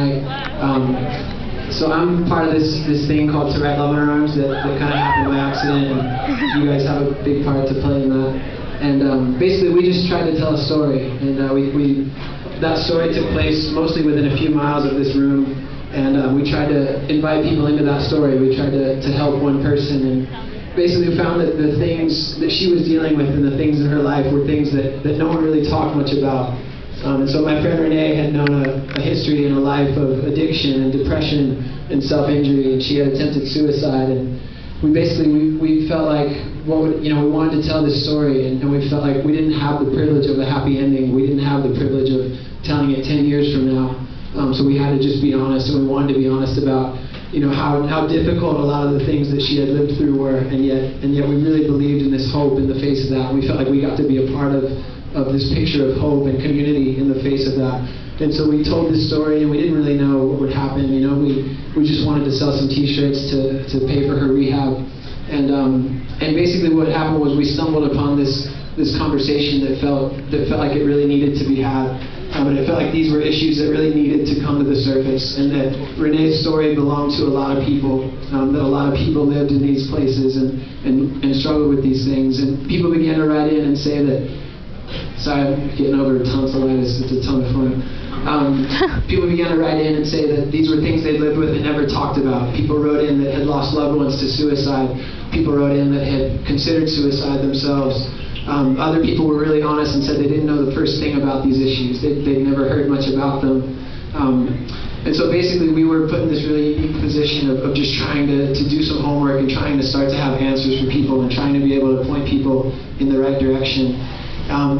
tonight. So I'm part of this thing called TWLOHA Arms that kind of happened by accident, and you guys have a big part to play in that. And basically we just tried to tell a story, and that story took place mostly within a few miles of this room, and we tried to invite people into that story. We tried to help one person, and basically we found that the things that she was dealing with and the things in her life were things that no one really talked much about. And so my friend Renee had known a history and a life of addiction and depression and self-injury, and she had attempted suicide. And we felt like we wanted to tell this story, and we felt like we didn't have the privilege of a happy ending. We didn't have the privilege of telling it 10 years from now. So we had to just be honest, and we wanted to be honest about how difficult a lot of the things that she had lived through were, and yet we really believed in this hope in the face of that. We felt like we got to be a part of this picture of hope and community in the face of that. And so we told this story, and we didn't really know what would happen. We just wanted to sell some T-shirts to pay for her rehab. And basically what happened was we stumbled upon this conversation that felt like it really needed to be had. And it felt like these were issues that really needed to come to the surface, and that Renee's story belonged to a lot of people, that a lot of people lived in these places and struggled with these things. And people began to write in and say that, sorry, I'm getting over tonsillitis, it's a ton of fun. People began to write in and say that these were things they lived with and never talked about. People wrote in that had lost loved ones to suicide. People wrote in that had considered suicide themselves. Other people were really honest and said they didn't know the first thing about these issues. They'd never heard much about them. And so basically we were put in this really unique position of just trying to do some homework and trying to start to have answers for people and trying to be able to point people in the right direction.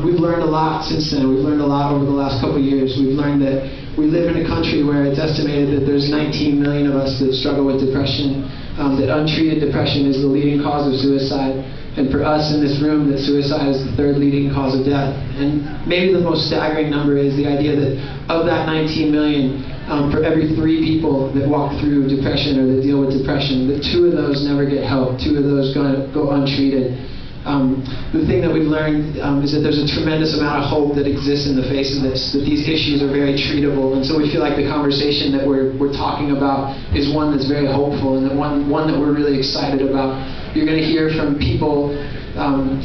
We've learned a lot since then. We've learned a lot over the last couple of years. We've learned that we live in a country where it's estimated that there's 19 million of us that struggle with depression, that untreated depression is the leading cause of suicide, and for us in this room that suicide is the third leading cause of death. And maybe the most staggering number is the idea that of that 19 million, for every 3 people that walk through depression or that deal with depression, that 2 of those never get help, 2 of those go untreated. The thing that we've learned is that there's a tremendous amount of hope that exists in the face of this, that these issues are very treatable, and so we feel like the conversation that we're talking about is one that's very hopeful, and that one that we're really excited about. You're going to hear from people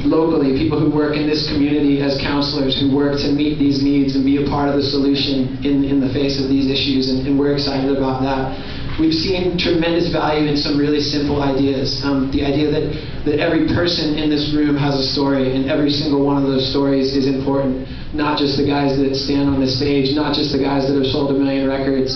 locally, people who work in this community as counselors, who work to meet these needs and be a part of the solution in the face of these issues, and we're excited about that. We've seen tremendous value in some really simple ideas. The idea that every person in this room has a story, and every single one of those stories is important. Not just the guys that stand on the stage, not just the guys that have sold 1 million records.